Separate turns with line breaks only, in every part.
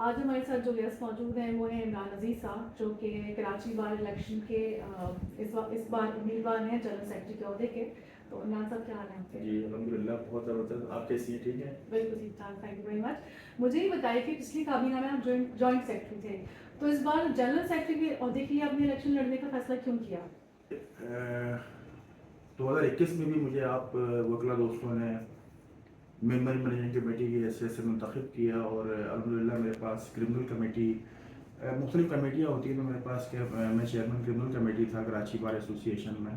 आज हमारे साथ जो गेस्ट मौजूद हैं वो हैं इमरान अजीज साहब, जो कि कराची बार इलेक्शन के इस बार उम्मीदवार हैं जनरल सेक्रेटरी के ओहदे के। तो इमरान साहब, क्या हाल है आपके?
जी अल्हम्दुलिल्लाह, बहुत ज़बरदस्त। आप कैसी हैं? ठीक है।
बिल्कुल ठीक ठाक, थैंक यू वेरी मच। मुझे ये बताइए कि पिछली काबीना में आप जॉइंट सेक्रेटरी थे, तो इस बार जनरल सेक्रेटरी के ओहदे के लिए आपने इलेक्शन लड़ने का फैसला क्यों किया?
2021 में भी मुझे आप वकला दोस्तों ने मेंबर मैनेजिंग कमेटी की हैसियत से मुंतखब किया और अल्हम्दुलिल्लाह मेरे पास क्रिमिनल कमेटी, मुख्तलिफ कमेटियाँ होती हैं, तो मेरे पास मैं चेयरमैन क्रिमिनल कमेटी था कराची बार एसोसिएशन में।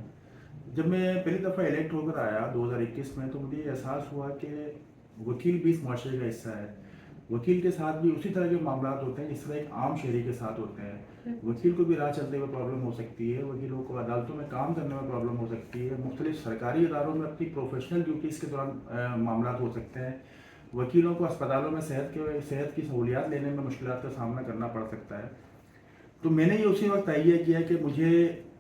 जब मैं पहली दफ़ा इलेक्ट होकर आया 2021 में, तो मुझे एहसास हुआ कि वकील भी इस माशरे का हिस्सा है। वकील के साथ भी उसी तरह के मामला होते हैं जिस तरह एक आम शहरी के साथ होते हैं। वकील को भी राह चलते हुए प्रॉब्लम हो सकती है, वकीलों को अदालतों में काम करने में प्रॉब्लम हो सकती है, मुख्तलिफ सरकारी इदारों में अपनी प्रोफेशनल ड्यूटीज़ के दौरान मामला हो सकते हैं। वकीलों को अस्पतालों में सेहत की सहूलियात लेने में मुश्किलात का सामना करना पड़ सकता है। तो मैंने ये उसी वक्त तय किया कि मुझे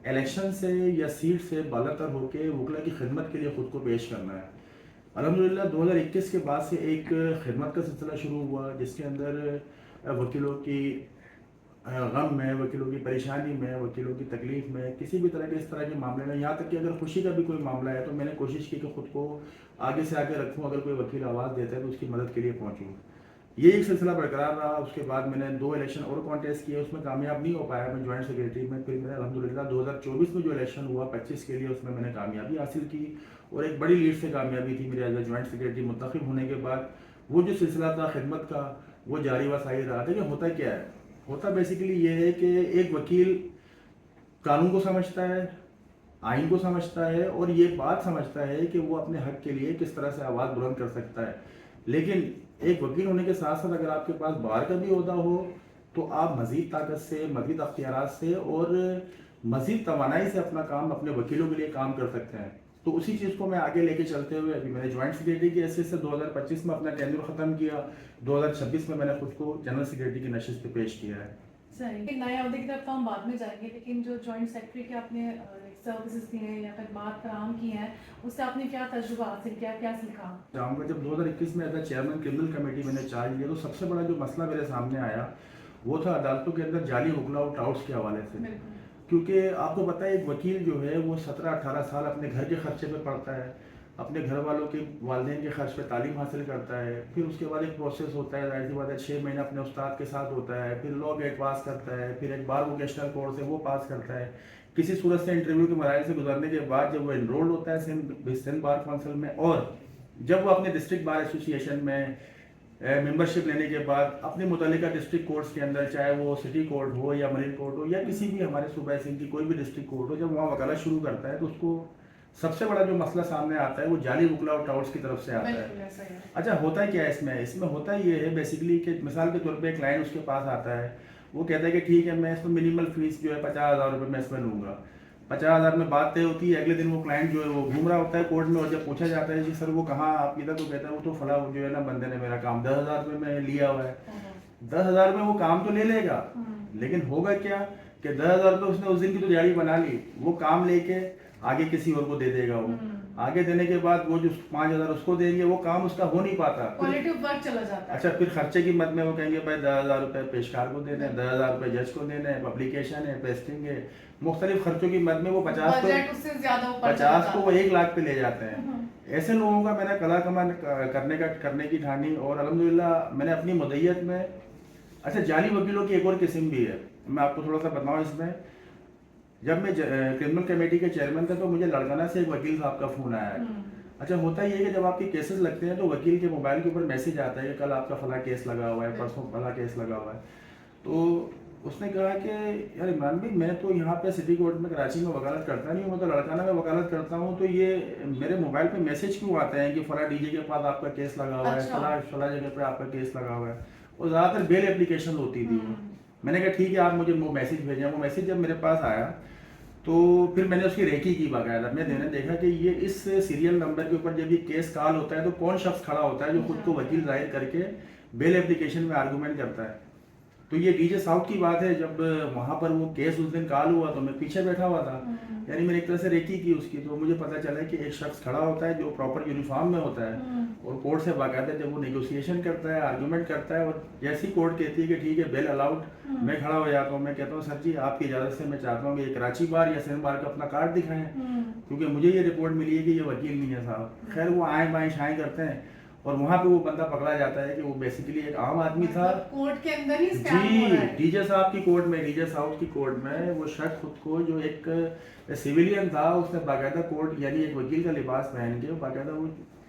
इलेक्शन से या सीट से बालातर होकर वकला की खिदमत के लिए ख़ुद को पेश करना है। अल्हम्दुलिल्लाह 2021 के बाद से एक खिदमत का सिलसिला शुरू हुआ, जिसके अंदर वकीलों की गम में, वकीलों की परेशानी में, वकीलों की तकलीफ़ में, किसी भी तरह के इस तरह के मामले में, यहाँ तक कि अगर खुशी का भी कोई मामला है तो मैंने कोशिश की कि ख़ुद को आगे से आगे रखूँ। अगर कोई वकील आवाज़ देता है तो उसकी मदद के लिए पहुँचूँ। ये एक सिलसिला बरकरार रहा। उसके बाद मैंने 2 इलेक्शन और कॉन्टेस्ट किए, उसमें कामयाब नहीं हो पाया मैं जॉइंट सेक्रेटरी में। फिर मैंने अल्हम्दुलिल्लाह 2024 में जो इलेक्शन हुआ 25 के लिए, उसमें मैंने कामयाबी हासिल की और एक बड़ी लीड से कामयाबी थी। मेरे एज ए जॉइंट सेक्रेटरी मुंतखब होने के बाद वो जो सिलसिला था खिदमत का, वो जारी व सारी रहा। देखिए होता क्या है, होता बेसिकली ये है कि एक वकील कानून को समझता है, आइन को समझता है और ये बात समझता है कि वो अपने हक के लिए किस तरह से आवाज़ बुलंद कर सकता है। लेकिन एक वकील होने के साथ साथ अगर आपके पास बार का भी ओहदा हो तो आप मज़ीद ताकत से, मज़ीद अख्तियारात से और मज़ीद तवानाई से अपना काम, अपने वकीलों के लिए काम कर सकते हैं। तो उसी चीज़ को मैं आगे लेके चलते हुए अभी मैंने जॉइंट सेक्रेटरी की हैसियत से 2025 में अपना टेन्योर ख़त्म किया। 2026 में मैंने खुद को जनरल सेक्रेटरी की नशिस्त पे पेश किया है।
सही, नए अहदे की तरफ तो हम बाद में जाएंगे, लेकिन जो जॉइंट सेक्रेटरी के आपने सर्विसेज दी हैं या खदमात फराहम की हैं, उससे आपने क्या तजुर्बा हासिल किया, क्या सीखा?
चाहूँगा, जब 2021 में as a chairman criminal committee मैंने चार्ज लिया तो सबसे बड़ा जो मसला मेरे सामने आया वो था अदालतों के अंदर जाली वकला और टाउट्स के हवाले से। क्योंकि आपको पता है एक वकील जो है वो 17-18 साल अपने घर के खर्चे पे पड़ता है, अपने घर वालों के वालिदैन के खर्च पे तालीम हासिल करता है, फिर उसके बाद एक प्रोसेस होता है, जाहिर सी बात है 6 महीने अपने उस्ताद के साथ होता है, फिर लॉ गेट पास करता है, फिर एक बार वोकेशनल कोर्स है वो पास करता है, किसी सूरत से इंटरव्यू के मराहल से गुजरने के बाद जब वो एनरोल्ड होता है सिंध बार काउंसिल में, और जब वो अपने डिस्ट्रिक्ट बार एसोसिएशन में मेंबरशिप लेने के बाद अपने मुतल्लिका डिस्ट्रिक्ट कोर्ट्स के अंदर, चाहे वो सिटी कोर्ट हो या मरीन कोर्ट हो या किसी भी हमारे सूबा सिंध की कोई भी डिस्ट्रिक्ट कोर्ट हो, जब वहाँ वकालत शुरू करता है तो उसको सबसे बड़ा जो मसला सामने आता है वो जाली वकला और टाउट्स की तरफ से आता है। अच्छा, होता क्या है इसमें होता ये है बेसिकली कि मिसाल के तौर पे एक क्लाइंट उसके पास आता है, वो कहता है कि ठीक है मैं इसमें मिनिमल फीस जो है 50,000 रुपये मैं इसमें लूँगा। 50,000 में बात तय होती है, अगले दिन वो क्लाइंट जो है वो घूम रहा होता है कोर्ट में, और जब पूछा जाता है कि सर वो कहाँ आप इधर, तो कहता है वो तो फला जो है ना बंदे ने मेरा काम 10,000 रुपये में लिया हुआ है। 10,000 में वो काम तो ले लेगा, लेकिन होगा क्या कि 10,000 रुपये उसने उस दिन की तो दिहाड़ी बना ली, वो काम लेके आगे किसी और को दे देगा। वो आगे देने के बाद वो जो 5,000 उसको देंगे, वो काम उसका हो नहीं पाता,
क्वालिटी ऑफ वर्क चला जाता है।
अच्छा, फिर खर्चे की मद में वो कहेंगे भाई 10,000 रुपये पेशकार को देने हैं, 10,000 रुपये जज को देने हैं, पब्लिकेशन है, पेस्टिंग है, मुख्तलिफ खर्चों की मद में वो 50 को वो 1 लाख पे ले जाते हैं। ऐसे लोगों का मैंने कला कमान करने की ठानी और अल्हम्दुलिल्लाह मैंने अपनी मुद्दत में, अच्छा जाली वकीलों की एक और किस्म भी है, मैं आपको थोड़ा सा बताऊँ इसमें। जब मैं क्रिमिनल कमेटी के चेयरमैन था तो मुझे लड़काना से एक वकील साहब का फ़ोन आया है। अच्छा, होता ये है कि जब आपके केसेस लगते हैं तो वकील के मोबाइल के ऊपर मैसेज आता है कि कल आपका फला केस लगा हुआ है, परसों फला केस लगा हुआ है। तो उसने कहा कि यार इमरान भाई, मैं तो यहाँ पे सिटी कोर्ट में कराची में वकालत करता नहीं हूँ, मैं तो लड़काना में वकालत करता हूँ, तो ये मेरे मोबाइल पे मैसेज क्यों आते हैं कि फला डीजे के पास आपका केस लगा हुआ है, फला जगह पे आपका केस लगा हुआ है। और ज़्यादातर बेल एप्लीकेशन होती थी। मैंने कहा ठीक है आप मुझे वो मैसेज भेजें। वो मैसेज जब मेरे पास आया तो फिर मैंने उसकी रेकी की बाकायदा। मैंने देखा कि ये इस सीरियल नंबर के ऊपर जब ये केस कॉल होता है तो कौन शख्स खड़ा होता है जो खुद को वकील जाहिर करके बेल एप्लीकेशन में आर्गूमेंट करता है। तो ये डीजे साउथ की बात है, जब वहाँ पर वो केस उस दिन कॉल हुआ तो मैं पीछे बैठा हुआ था, यानी मैंने एक तरह से रेकी की उसकी। तो मुझे पता चला कि एक शख्स खड़ा होता है जो प्रॉपर यूनिफॉर्म में होता है और कोर्ट से बाकायदा जब वो नेगोशिएशन करता है, आर्गूमेंट करता है, और जैसी कोर्ट कहती है कि ठीक है बेल अलाउड, मैं खड़ा हो जाता हूँ। मैं कहता हूँ सर जी आपकी इजाज़त से मैं चाहता हूँ कि ये कराची बार या सिंध बार का अपना कार्ड दिखाएं, क्योंकि मुझे ये रिपोर्ट मिली है कि ये वकील नहीं है साहब। खैर वो आए बाएँ शाएँ करते हैं और वहाँ पे वो बंदा पकड़ा जाता है कि वो बेसिकली एक आम आदमी था।
कोर्ट के अंदर ही स्कैम हो रहा
जी,
है।
डीजे साहब की कोर्ट में, डीजे साउथ की कोर्ट में वो शख्स खुद को जो एक सिविलियन था, उसने बाकायदा कोर्ट यानी एक वकील का लिबास पहन के बाकायदा वो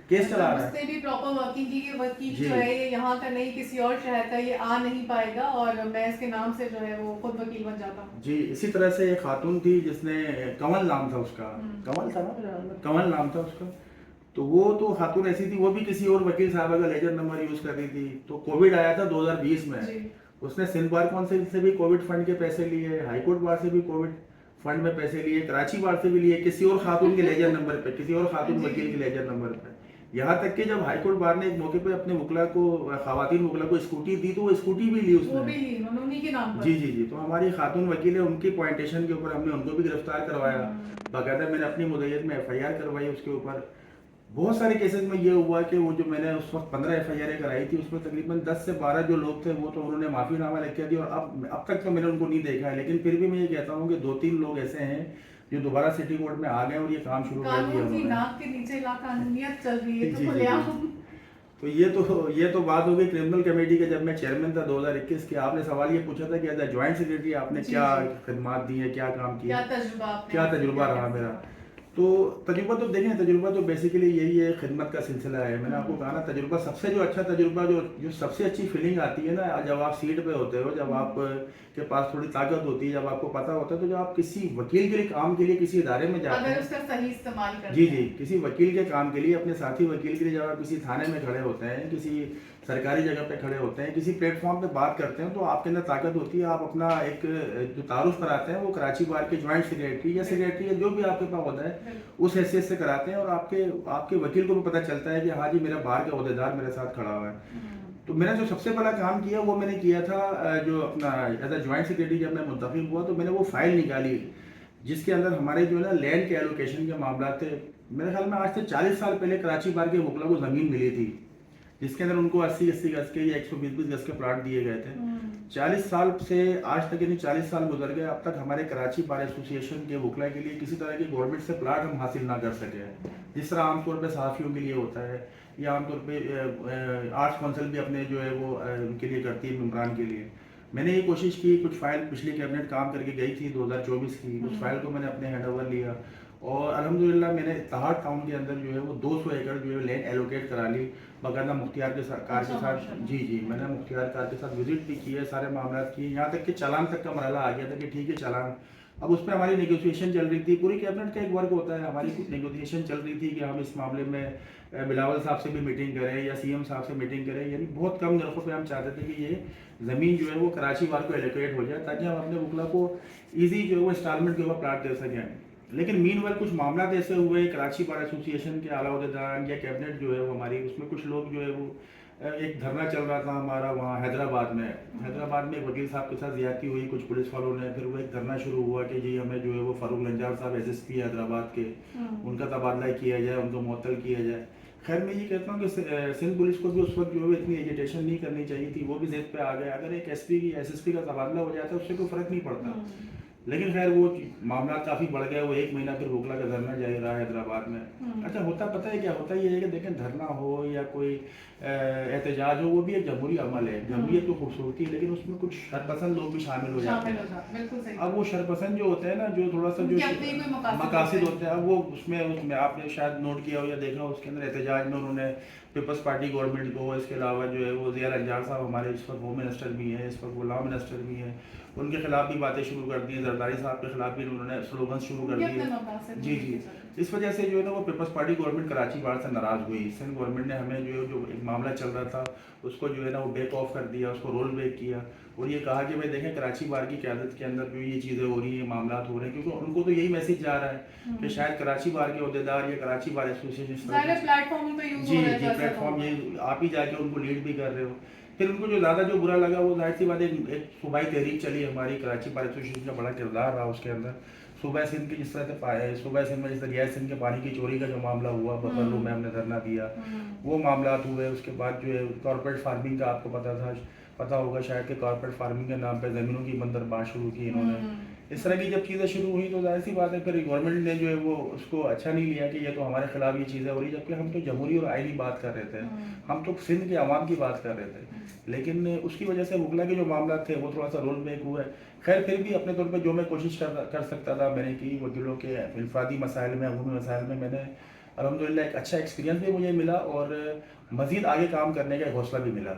केस चला रहा है।
उसने भी प्रॉपर वर्किंग की कि वकील
जी।
जो है ये यहाँ का नहीं किसी और शहर का, ये आ नहीं पाएगा और मैं इसके नाम से जो है वो खुद वकील बन जाता हूँ।
जी, इसी तरह से एक खातून थी जिसने, कंवल नाम था उसका, कंवल था ना, कंवल नाम था उसका। तो वो तो खातून ऐसी थी, वो भी किसी और वकील साहब का लेजर नंबर यूज कर रही थी। तो कोविड आया था 2020 में, उसने सिंध बार काउंसिल से भी कोविड फंड के पैसे लिए, हाई कोर्ट बार से भी कोविड फंड में पैसे लिए, कराची बार से भी लिए, किसी और खातून के लेजर नंबर पे, किसी और खातून वकील के लेजर नंबर पे। यहाँ तक कि जब हाई कोर्ट बार ने एक मौके पे अपने वकला को, खवातीन वकला को स्कूटी दी, तो वो स्कूटी भी ली उसने,
वो भी ली उन्हीं के नाम पर।
जी जी जी। तो हमारी खातून वकील है, उनकी पॉइंटेशन के ऊपर हमने उनको भी गिरफ्तार करवाया, बाकायदा मैंने अपनी मुद्दत में FIR करवाई उसके ऊपर। बहुत सारे केसेस में ये हुआ कि वो जो मैंने उस वक्त 15 FIR कराई थी, उसमें तकरीबन 10 से 12 जो लोग थे वो तो उन्होंने माफ़ीनामा लिख के दिया, और अब तक तो मैंने उनको नहीं देखा है। लेकिन फिर भी मैं ये कहता हूँ कि 2-3 लोग ऐसे हैं जो दोबारा सिटी कोर्ट में आ गए और ये काम शुरू कर दिया
कानून की
उन्होंने।
नाक के नीचे लाकानूनियत चल रही है,
जी,
तो
जी,
खुलेआम।
तो ये तो बात हो गई क्रिमिनल कमेटी के, जब मैं चेयरमैन था 2021 के। आपने सवाल ये पूछा था कि एज ज्वाइंट सेक्रेटरी आपने क्या खिदमात दी है, क्या काम किया, क्या तजुर्बा रहा मेरा। तो तजुर्बा तो देखें, तजुर्बा तो बेसिकली यही है, खिदमत का सिलसिला है। मैंने आपको कहा ना, तजुर्बा सबसे जो अच्छा तजुर्बा, जो सबसे अच्छी फीलिंग आती है ना, जब आप सीट पे होते हो, जब आप के पास थोड़ी ताकत होती है, जब आपको पता होता है, तो जब आप किसी वकील के लिए काम के लिए किसी इदारे में जाते हैं,
उसका सही इस्तेमाल करते
जी जी, किसी वकील के काम के लिए, अपने साथी वकील के लिए जब आप किसी थाने में खड़े होते हैं, किसी सरकारी जगह पे खड़े होते हैं, किसी प्लेटफॉर्म पे बात करते हैं, तो आपके अंदर ताकत होती है। आप अपना एक जो तारुफ कराते हैं वो कराची बार के ज्वाइंट सेक्रेटरी या सेक्रेटरी या जो भी आपके पास होता है उस हैसियत से कराते हैं, और आपके वकील को भी पता चलता है कि हाँ जी मेरा बार का ओहदेदार मेरे साथ खड़ा हुआ है। तो मेरा जो सबसे बड़ा काम किया वो मैंने किया था, जो अपना एज अ ज्वाइंट सेक्रेटरी जब मैं मुंतखब हुआ, तो मैंने वो फाइल निकाली जिसके अंदर हमारे जो है ना लैंड के एलोकेशन के मामला थे। मेरे ख्याल में आज से 40 साल पहले कराची बार के वकला को ज़मीन मिली थी, जिसके अंदर उनको 80-80 गज के या 120-20 गज के प्लाट दिए गए थे। 40 साल से आज तक, यानी 40 साल गुजर गए, अब तक हमारे कराची बार एसोसिएशन के वकला के लिए किसी तरह की गवर्नमेंट से प्लाट हम हासिल ना कर सके हैं, जिस तरह आमतौर पर सहाफ़ियों के लिए होता है, या आमतौर पर आर्ट्स काउंसिल भी अपने जो है वो उनके लिए करती है, मेम्बरान के लिए। मैंने ये कोशिश की, कुछ फाइल पिछली कैबिनेट काम करके गई थी 2024 की, उस फाइल को मैंने अपने हैंड ओवर लिया, और अल्हम्दुलिल्लाह मैंने तहाड़ टाउन के अंदर जो है वो 200 एकड़ जो है लैंड एलोकेट करा ली, बाकायदा मुख्तियार के कार के साथ। जी जी, मैंने मुख्तियार कार के साथ विजिट भी किया, सारे मामला किए, यहाँ तक कि चालान तक का मरहला आ गया था कि ठीक है चालान। अब उस पर हमारी नेगोशिएशन चल रही थी, पूरी कैबिनेट का एक वर्क होता है, हमारी नेगोशिएशन चल रही थी कि हम इस मामले में बिलावल साहब से भी मीटिंग करें या CM साहब से मीटिंग करें, यानी बहुत कम नरखों पे हम चाहते थे कि ये ज़मीन जो है वो कराची बार को एलोकेट हो जाए, ताकि हम अपने वकला को ईजी जो है वो इंस्टॉलमेंट के ऊपर प्लाट दे सकें। लेकिन मीनवाइल कुछ मामला ऐसे हुए, कराची बार एसोसिएशन के आला ओहदेदार या कैबिनेट जो है वो हमारी, उसमें कुछ लोग जो है वो, एक धरना चल रहा था हमारा वहाँ हैदराबाद में एक वकील साहब के साथ ज़्यादती हुई कुछ पुलिस वालों ने, फिर वो एक धरना शुरू हुआ कि जी हमें जो है वो फ़ारूक लंजार साहब SSP हैदराबाद के, उनका तबादला किया जाए, उनको मुअत्तल किया जाए। खैर मैं ये कहता हूँ कि सिंध पुलिस को भी उस वक्त जो है इतनी एजिटेशन नहीं करनी चाहिए थी, वो भी ज़िद पे आ गए। अगर एक SP की SSP का तबादला हो जाता है उससे कोई फ़र्क नहीं पड़ता, लेकिन खैर वो मामला काफ़ी बढ़ गया। वो 1 महीना फिर वकला का धरना जारी रहा हैदराबाद में। अच्छा, होता पता है क्या होता, ये है कि देखें धरना हो या कोई एहतजाज हो, वो भी एक जमहूरी अमल है, जमहूरियत की खूबसूरती है, लेकिन उसमें कुछ शरपसंद लोग भी शामिल हो जाते हैं। अब वो शरपसंद जो होते हैं ना, जो थोड़ा सा जो मकासद होते हैं, अब वो उसमें आपने शायद नोट किया हो या देखा हो, उसके अंदर एहतजाज में उन्होंने पीपल्स पार्टी गवर्नमेंट को, इसके अलावा जो है वो ज़िया लंजार साहब हमारे इस वक्त होम मिनिस्टर भी हैं, इस वक्त वो लॉ मिनिस्टर भी हैं, उनके खिलाफ भी बातें शुरू कर दी, जरदारी साहब के खिलाफ भी उन्होंने स्लोगन शुरू कर दिए। जी जी, इस वजह से जो है ना वो पीपल्स पार्टी गवर्नमेंट कराची बार से नाराज़ हुई। सिंध गवर्नमेंट ने हमें जो एक मामला चल रहा था उसको जो है ना वो बैक ऑफ कर दिया, उसको रोल बैक किया, और ये कहा कि भाई देखें कराची बार की क़यादत के अंदर जो ये चीज़ें हो रही हैं, मामला हो रहे हैं, क्योंकि उनको तो यही मैसेज जा रहा है कि शायद कराची बार के ओहदेदार या कराची बार एसोसिएशन
प्लेटफॉर्म
जी प्लेटफॉर्म ये आप ही जाके उनको लीड भी कर रहे हो। फिर उनको जो ज़्यादा जो बुरा लगा वो जाहिर सी बात है, एक सूबाई तहरीक चली हमारी कराची बार एसोसिएशन का बड़ा किरदार रहा उसके अंदर। सूबा सिंध की जिस तरह से पाए सूबा सिंध में जिस तरह गैस सिंध के पानी की चोरी का जो मामला हुआ, बबलू मैम ने धरना दिया, वो मामला हुए। उसके बाद जो है कॉर्पोरेट फार्मिंग का आपको पता होगा शायद कि कॉर्पोरेट फार्मिंग के नाम पे ज़मीनों की बंदरबांट शुरू की इन्होंने। इस तरह की जब चीज़ें शुरू हुई तो जाहिर सी बात है फिर गवर्नमेंट ने जो है वो उसको अच्छा नहीं लिया कि ये तो हमारे खिलाफ ये चीज़ें हो रही, जबकि हम तो जमहूरी और आईनी बात कर रहे थे, हम तो सिंध के अवाम की बात कर रहे थे। लेकिन उसकी वजह से वकला के जो मामला थे वो थोड़ा सा रोल बैक हुआ है। खैर फिर भी अपने तौर पर जो मैं कोशिश कर सकता था मैंने की। वकीलों के इनफरादी मसाइल में, अमूमी मसाइल में मैंने अल्हम्दुलिल्लाह एक अच्छा एक्सपीरियंस भी मुझे मिला और मज़ीद आगे काम करने का हौसला भी मिला।